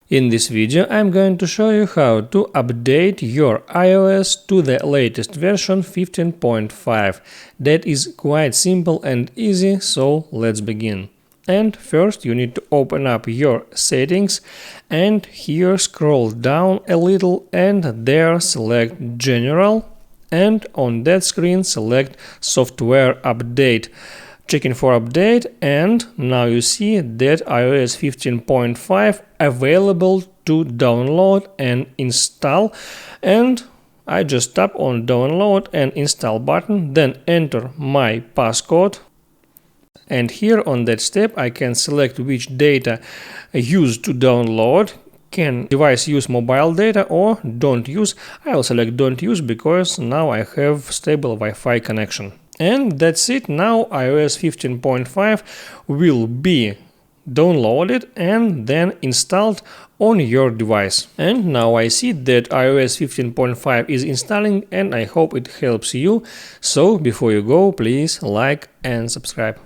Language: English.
In this video I'm going to show you how to update your iOS to the latest version 15.5. That is quite simple and easy, so let's begin. And first you need to open up your settings and here scroll down a little and there select General, and on that screen select Software Update. Checking for update, and now you see that iOS 15.5 available to download and install, and I just tap on download and install button, then enter my passcode, and here on that step I can select which data used to download. Can device use mobile data or don't use? I will select don't use because now I have stable Wi-Fi connection. And that's it. Now iOS 15.5 will be downloaded and then installed on your device. And now I see that iOS 15.5 is installing and I hope it helps you. So before you go, please like and subscribe.